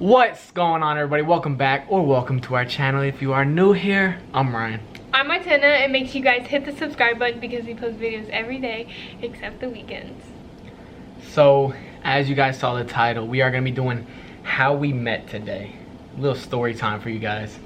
What's going on, everybody? Welcome back or welcome to our channel. If you are new here, I'm Ryan. I'm Martina, and make sure you guys hit the subscribe button because we post videos every day except the weekends. So, as you guys saw the title, we are going to be doing how we met today. A little story time for you guys.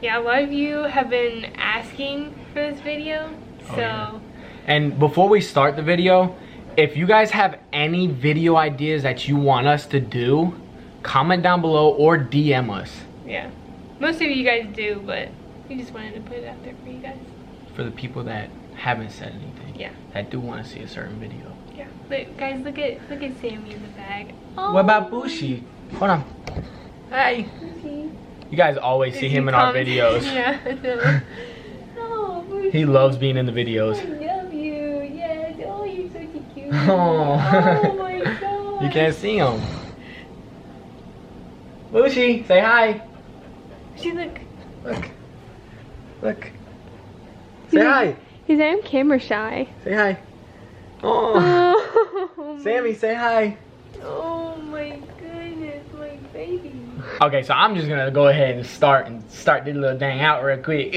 Yeah, a lot of you have been asking for this video, so... yeah. And before we start the video, if you guys have any video ideas that you want us to do, comment down below or DM us. Yeah, most of you guys do, but we just wanted to put it out there for you guys. For the people that haven't said anything. Yeah. That do want to see a certain video. Yeah. But guys, look at Sammy in the bag. Oh. What about Bushi? Hold on. Hi. Bushi. You guys always see him in our videos. Yeah, I know. Oh, Bushi. He loves being in the videos. I love you. Yes. Oh, you're so cute. Oh, Oh my god. You can't see him. Bushi, say hi. She look. Look. Say hi. He's I'm camera shy. Say hi. Oh. Oh, Sammy, say hi. Oh my goodness, my baby. Okay, so I'm just gonna go ahead and start this little thing out real quick.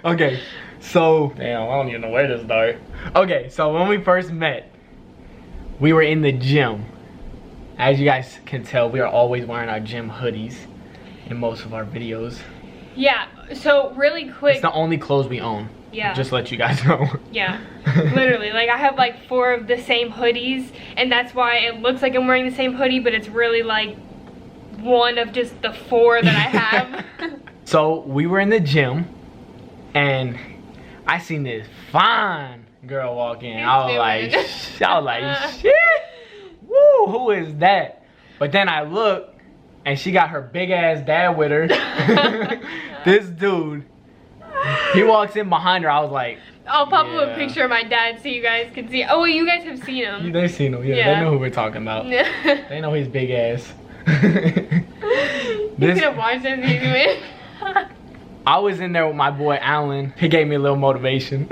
Okay, so damn, I don't even know where to start. Okay, so when we first met, we were in the gym. As you guys can tell, we are always wearing our gym hoodies in most of our videos. Yeah, so really quick. It's the only clothes we own. Yeah. Just to let you guys know. Yeah, literally. Like, I have like 4 of the same hoodies, and that's why it looks like I'm wearing the same hoodie, but it's really like one of just the 4 that I have. So we were in the gym, and I seen this fine girl walk in. I was like, shit. Woo, who is that? But then I look, and she got her big ass dad with her. This dude, he walks in behind her. I was like, I'll pop up a picture of my dad so you guys can see. Oh, wait, you guys have seen him. They've seen him, yeah. They know who we're talking about. They know his big ass. You could have watched this anyway. I was in there with my boy Alan. He gave me a little motivation.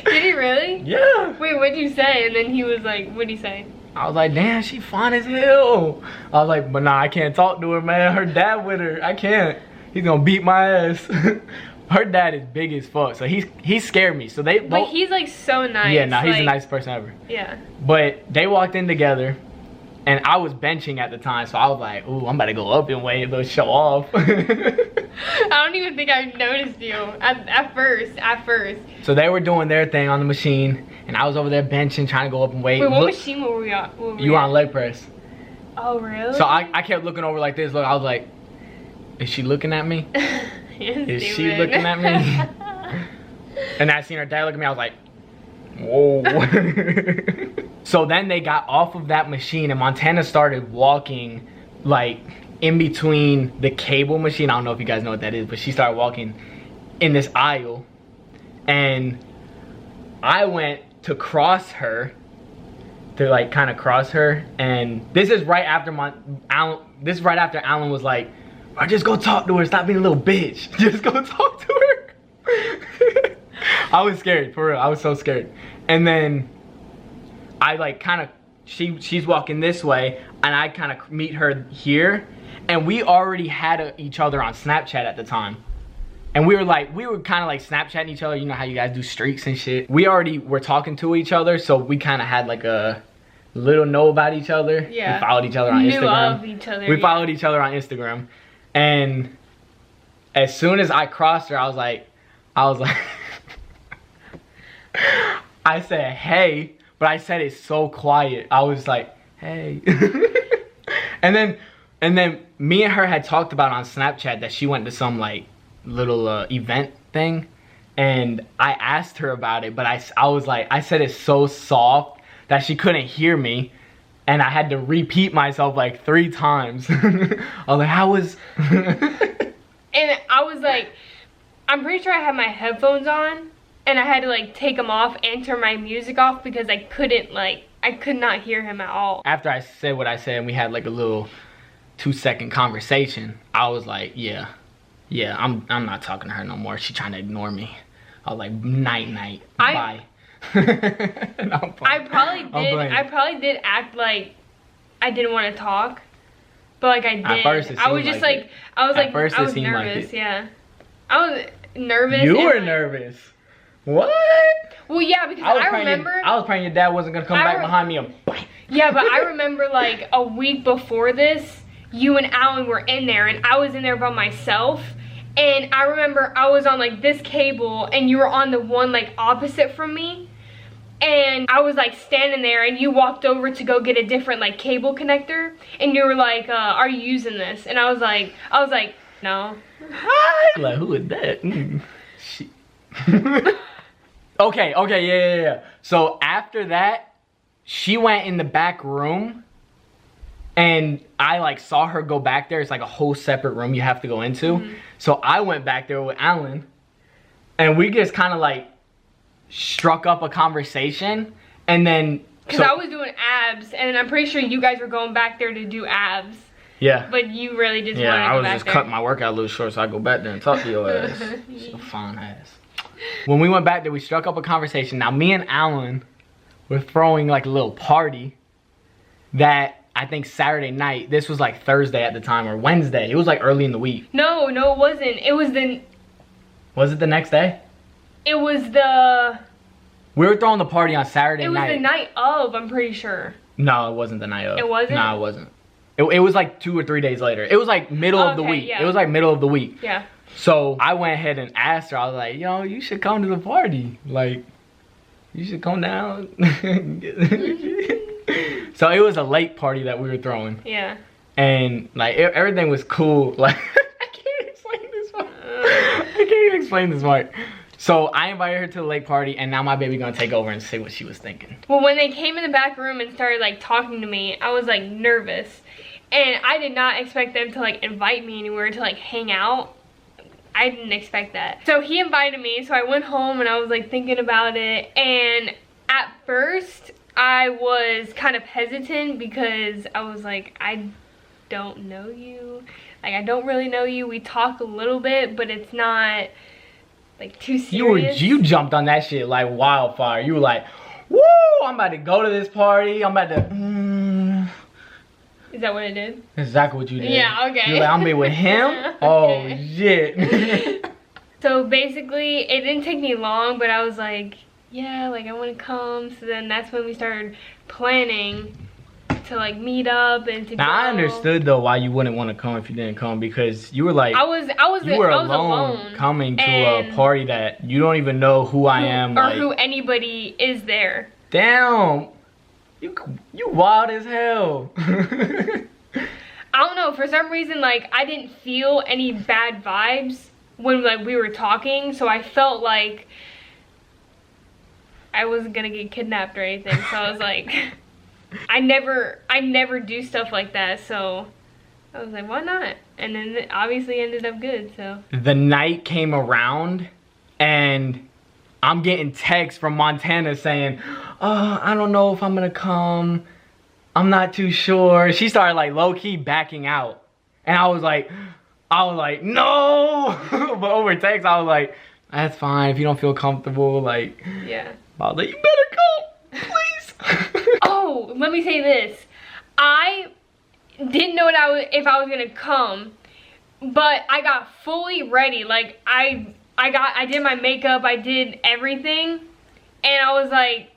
Did he really? Yeah. Wait, what'd you say? And then he was like, what'd he say? I was like, damn, she fine as hell. I was like, but nah, I can't talk to her, man. Her dad with her. I can't. He's gonna beat my ass. Her dad is big as fuck, so he scared me. So they both. But he's like so nice. Yeah, nah, he's like, the nicest person ever. Yeah. But they walked in together, and I was benching at the time, so I was like, ooh, I'm about to go up and weigh a little show off. I don't even think I noticed you at first. So they were doing their thing on the machine, and I was over there benching, trying to go up and weigh. Wait, what machine were we on? You were on leg press. Oh, really? So I kept looking over like this. Look, I was like, is she looking at me? Is she looking at me? And I seen her dad look at me. I was like, whoa. So then they got off of that machine, and Montana started walking like in between the cable machine. I don't know if you guys know what that is, but she started walking in this aisle, and I went to cross her, to like kind of cross her, and this is right after Alan was like, "Or just go talk to her. Stop being a little bitch. Just go talk to her." I was scared, for real. I was so scared. And then I like kind of, she's walking this way, and I kind of meet her here, and we already had each other on Snapchat at the time. And we were kind of like Snapchatting each other. You know how you guys do streaks and shit. We already were talking to each other, so we kind of had like a little know about each other. Yeah. We followed each other on Instagram. Of each other. We followed each other on Instagram. And as soon as I crossed her, I was like, I said, hey, but I said it so quiet. I was like, hey. and then me and her had talked about on Snapchat that she went to some like little event thing, and I asked her about it, but I was like, I said it so soft that she couldn't hear me, and I had to repeat myself like 3 times. I was like, how was... And I was like, I'm pretty sure I had my headphones on, and I had to like take them off and turn my music off because I couldn't like, I could not hear him at all. After I said what I said and we had like a little 2-second conversation, I was like, yeah, I'm not talking to her no more. She trying to ignore me. I was like, night, bye. I probably did act like I didn't want to talk. But like I did. At first it I was seemed just like like, I was At like, first I it was seemed like nervous, it. yeah. I was nervous. You and, were like, nervous. What? Well, yeah, because I remember. I was praying your dad wasn't gonna come back behind me and bang. Yeah, but I remember like a week before this, you and Alan were in there, and I was in there by myself. And I remember I was on like this cable, and you were on the one like opposite from me. And I was like standing there, and you walked over to go get a different like cable connector, and you were like, "Are you using this?" And I was like, "No." Like, who is that? Shit. Okay, yeah. So after that, she went in the back room, and I like saw her go back there. It's like a whole separate room you have to go into. Mm-hmm. So I went back there with Alan, and we just kind of like struck up a conversation, and then because I was doing abs, and I'm pretty sure you guys were going back there to do abs. Yeah. But you really just wanted to go I was back just there. cutting my workout a little short, so I go back there and talk to your ass. It's a fine ass. When we went back there, we struck up a conversation. Now, me and Alan were throwing like a little party that I think Saturday night, this was like Thursday at the time, or Wednesday. It was like early in the week. No, it wasn't. It was the... Was it the next day? It was the... We were throwing the party on Saturday night. It was the night of, I'm pretty sure. No, it wasn't the night of. It wasn't? No, it wasn't. It was like 2 or 3 days later. It was like middle of the week. Yeah. It was like middle of the week. Yeah. So I went ahead and asked her. I was like, yo, you should come to the party. Like, you should come down. So it was a late party that we were throwing. Yeah. And like everything was cool. Like I can't explain this part. I can't even explain this part. So I invited her to the late party, and now my baby gonna take over and say what she was thinking. Well, when they came in the back room and started like talking to me, I was like nervous. And I did not expect them to like invite me anywhere to like hang out. I didn't expect that. So he invited me, so I went home and I was like thinking about it. And at first I was kind of hesitant because I was like, I don't know you. Like, I don't really know you. We talk a little bit, but it's not like too serious. You jumped on that shit like wildfire. You were like, woo, I'm about to go to this party. I'm about to Is that what it did? Exactly what you did. Yeah, okay. You're like, I'm be with him? Okay. Oh shit. So basically it didn't take me long, but I was like, yeah, like I want to come. So then that's when we started planning to like meet up and to Now go. I understood though why you wouldn't want to come if you didn't come, because you were like, I was alone coming to a party that you don't even know who I am, or like, who anybody is there. Damn, you wild as hell. I don't know, for some reason like I didn't feel any bad vibes when like we were talking, so I felt like I wasn't gonna get kidnapped or anything. So I was like, I never do stuff like that, so I was like, why not? And then it obviously ended up good. So the night came around and I'm getting texts from Montana saying, oh, I don't know if I'm gonna come, I'm not too sure. She started like low-key backing out, and I was like no. But over text I was like, that's fine if you don't feel comfortable. Like, yeah, I was like, you better come, please. Oh, let me say this. I didn't know if I was gonna come, but I got fully ready. Like I did my makeup, I did everything, and I was like,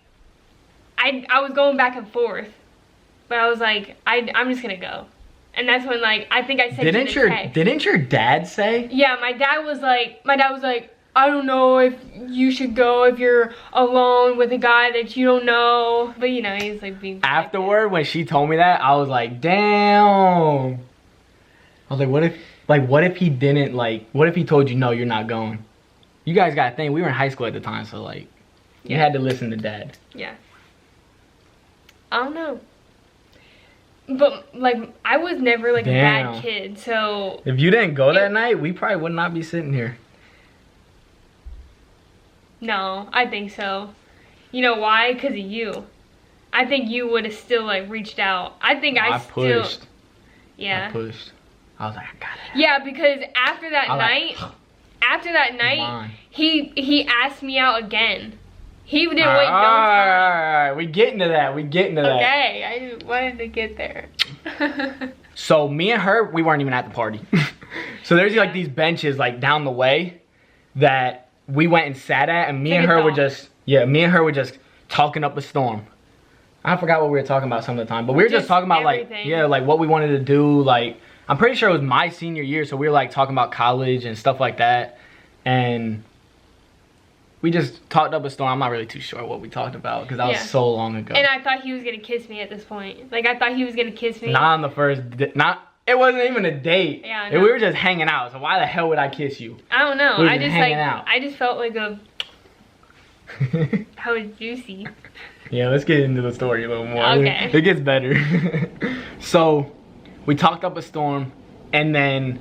I was going back and forth, but I was like, I'm just gonna go. And that's when like I think I sent you the text. Didn't your dad say? Yeah, my dad was like, I don't know if you should go if you're alone with a guy that you don't know. But you know, he's like being protective. Afterward, when she told me that, I was like, damn. I was like, what if he didn't, like, what if he told you, no, you're not going? You guys got to think, we were in high school at the time, so like, you had to listen to dad. Yeah. I don't know. But like, I was never like a bad kid, so. If you didn't go that night, we probably would not be sitting here. No, I think so. You know why? Because of you. I think you would have still like reached out. I think I pushed. Yeah. I pushed. I was like, I got it. Yeah, because after that night, he asked me out again. He didn't wait no time. Alright, we getting to that. Okay, I just wanted to get there. So me and her, we weren't even at the party. So there's like these benches like down the way that we went and sat at, and me and her were just talking up a storm. I forgot what we were talking about some of the time, but we were just talking about everything. Like what we wanted to do. Like I'm pretty sure it was my senior year, so we were like talking about college and stuff like that, and we just talked up a storm. I'm not really too sure what we talked about because that was so long ago. And I thought he was gonna kiss me at this point. Like I thought he was gonna kiss me. Not on the first, it wasn't even a date. Yeah, we were just hanging out. So why the hell would I kiss you? I don't know. We were just hanging out. I just felt like how was juicy. Yeah, let's get into the story a little more. Okay. It gets better. So we talked up a storm, and then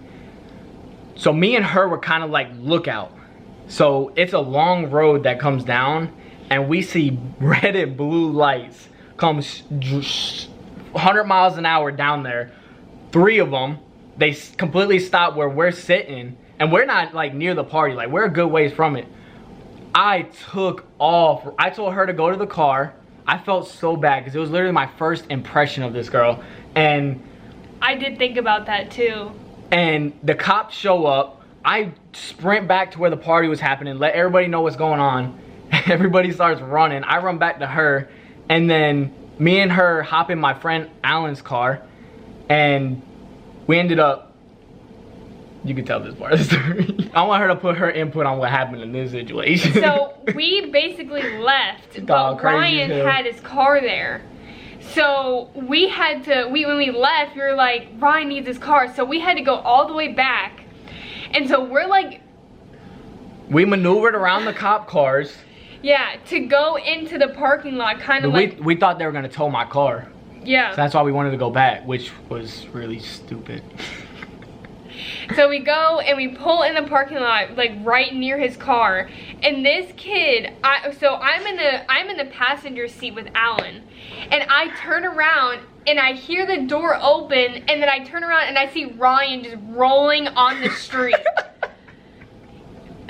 so me and her were kind of like lookout. So it's a long road that comes down, and we see red and blue lights come 100 miles an hour down there. 3 of them, they completely stop where we're sitting, and we're not like near the party, like we're a good ways from it. I took off. I told her to go to the car. I felt so bad because it was literally my first impression of this girl, and I did think about that too. And the cops show up. I sprint back to where the party was happening, let everybody know what's going on. Everybody starts running. I run back to her, and then me and her hop in my friend Alan's car, and we ended up, you can tell this part of the story. I want her to put her input on what happened in this situation. So we basically left, but Ryan had his car there. So we had to, when we left, we were like, Ryan needs his car. So we had to go all the way back. And so we're like, we maneuvered around the cop cars. Yeah, to go into the parking lot, kind of like. We thought they were gonna tow my car. Yeah. So that's why we wanted to go back, which was really stupid. So we go and we pull in the parking lot, like right near his car. And this kid, so I'm in the passenger seat with Alan, and I turn around and I hear the door open, and then I turn around and I see Ryan just rolling on the street.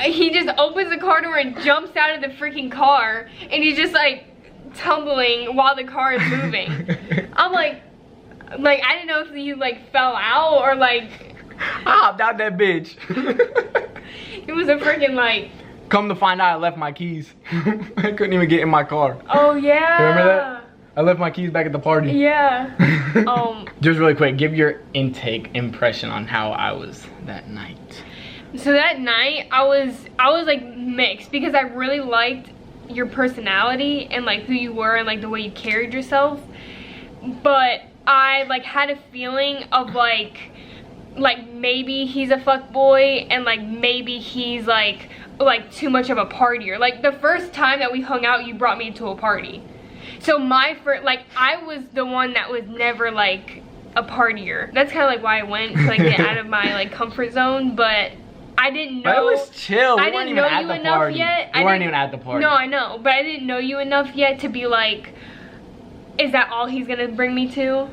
He just opens the car door and jumps out of the freaking car, and he's just like tumbling while the car is moving. I'm like I didn't know if he like fell out or like. I hopped out that bitch. It was a freaking like. Come to find out, I left my keys. I couldn't even get in my car. Oh yeah. Remember that? I left my keys back at the party. Yeah. Just really quick, give your impression on how I was that night. So that night, I was like mixed because I really liked your personality and like who you were and like the way you carried yourself. But I like had a feeling of like maybe he's a fuckboy and like maybe he's like too much of a partier. Like the first time that we hung out, you brought me to a party. So my first, like I was the one that was never like a partier. That's kind of like why I went to like get out of my like comfort zone, but I didn't know. But it was chill. I didn't know you enough yet. We weren't even at the party. No, I know, but I didn't know you enough yet to be like, is that all he's gonna bring me to?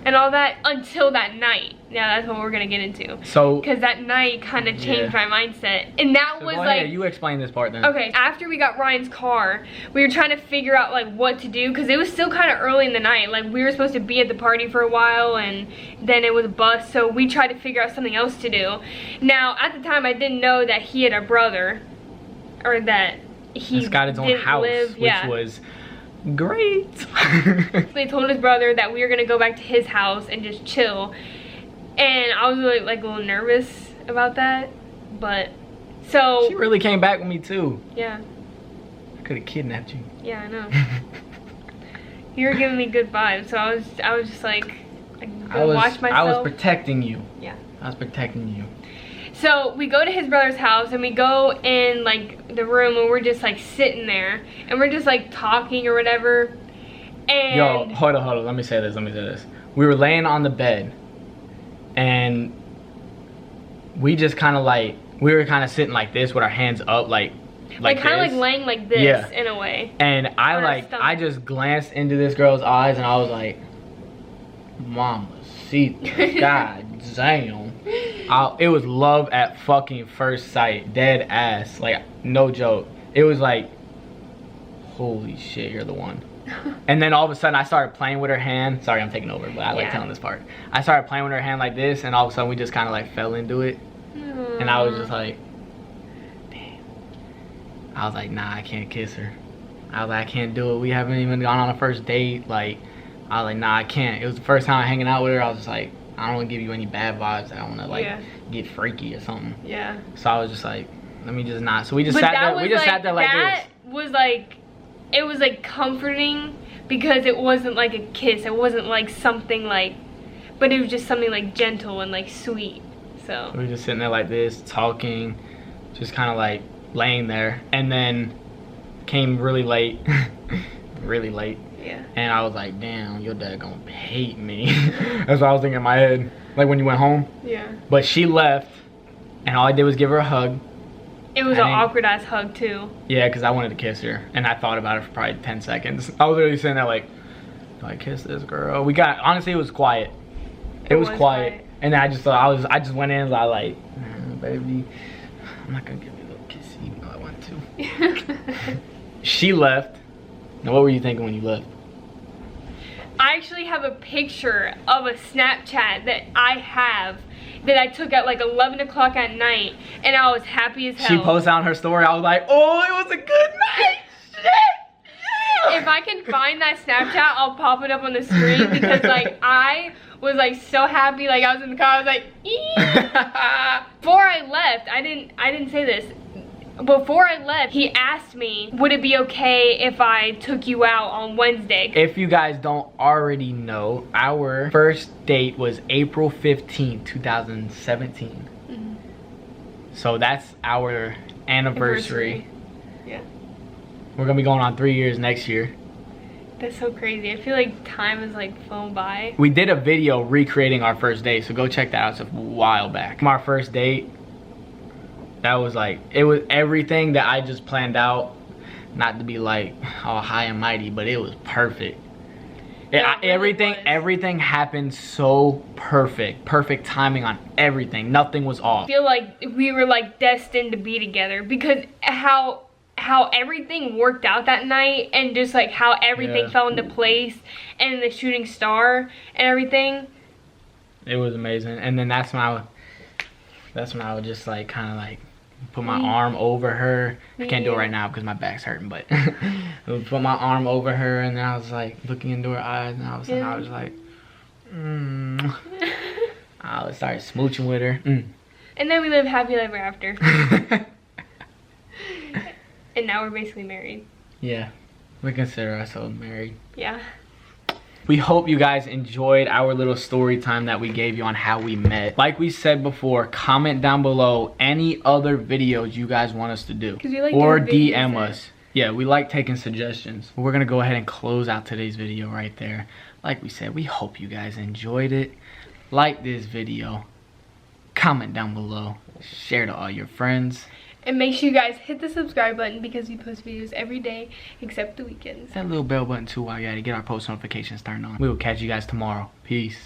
And all that until that night. Yeah, that's what we're gonna get into. So, because that night kind of changed my mindset, and that was go like. ahead, you explain this part then. Okay, after we got Ryan's car, we were trying to figure out like what to do because it was still kind of early in the night. Like we were supposed to be at the party for a while, and then it was a bus, so we tried to figure out something else to do. Now, at the time, I didn't know that he had a brother, or that he got his own house, which was. Great. They told his brother that we were gonna go back to his house and just chill, and I was really like a little nervous about that, but so she really came back with me too. Yeah, I could have kidnapped you. Yeah, I know. You were giving me good vibes, so I was just like watch myself. I was protecting you. Yeah, I was protecting you. So we go to his brother's house and we go in like the room and we're just like sitting there and we're just like talking or whatever. And yo, hold on. Let me say this. We were laying on the bed and we just kind of like, we were kind of sitting like this with our hands up like kind of like laying like this in a way. And I just glanced into this girl's eyes and I was like, Mama, see, God damn. It was love at fucking first sight, dead ass, like no joke. It was like, holy shit, you're the one. And then all of a sudden I started playing with her hand. Sorry, I'm taking over, but I like telling this part. I started playing with her hand like this, and all of a sudden we just kind of like fell into it. And I was just like, damn. I was like, nah, I can't kiss her. I was like, I can't do it. We haven't even gone on a first date. Like, I was like, nah, I can't. It was the first time hanging out with her. I was just like, I don't want to give you any bad vibes. I don't want to like get freaky or something. Yeah. So I was just like, let me just not. So we just sat there. We just sat there like this. That was like, it was like comforting because it wasn't like a kiss. It wasn't like something like, but it was just something like gentle and like sweet. So we were just sitting there like this, talking, just kind of like laying there, and then came really late, really late. Yeah. And I was like, damn, your dad gonna hate me. That's what I was thinking in my head. Like when you went home. Yeah. But she left, and all I did was give her a hug. It was an awkward ass hug too. Yeah, because I wanted to kiss her, and I thought about it for probably 10 seconds. I was literally sitting there like, do I kiss this girl? Honestly, it was quiet. It was quiet. And then I just thought, I just went in and I like, baby, I'm not gonna give you a little kiss even though I want to. She left. Now what were you thinking when you left? I actually have a picture of a Snapchat that I have that I took at like 11 o'clock at night, and I was happy as hell. She posted on her story, I was like, oh, it was a good night. Shit. If I can find that Snapchat, I'll pop it up on the screen because like I was like so happy. Like I was in the car, I was like, before I left, I didn't say this. Before I left, he asked me, would it be okay if I took you out on Wednesday? If you guys don't already know, our first date was April 15th, 2017. Mm-hmm. So that's our anniversary. Yeah. We're gonna be going on 3 years next year. That's so crazy. I feel like time has like flown by. We did a video recreating our first date, so go check that out. It's a while back. From our first date, that was like, it was everything that I just planned out. Not to be like all high and mighty, but it was perfect. Everything happened so perfect. Perfect timing on everything. Nothing was off. I feel like we were like destined to be together because how everything worked out that night, and just like how everything fell into place, and the shooting star and everything. It was amazing. And then that's when I would just like kind of like put my arm over her. I can't do it right now because my back's hurting, but I would put my arm over her, and then I was like looking into her eyes, and all of a sudden I was like, I would start smooching with her. And then we lived happily ever after. And now we're basically married. Yeah, we consider ourselves married. Yeah. We hope you guys enjoyed our little story time that we gave you on how we met. Like we said before, comment down below any other videos you guys want us to do. Like or DM us. Yeah, we like taking suggestions. We're gonna go ahead and close out today's video right there. Like we said, we hope you guys enjoyed it. Like this video. Comment down below. Share to all your friends. And make sure you guys hit the subscribe button because we post videos every day except the weekends. That little bell button too while you gotta get our post notifications turned on. We will catch you guys tomorrow. Peace.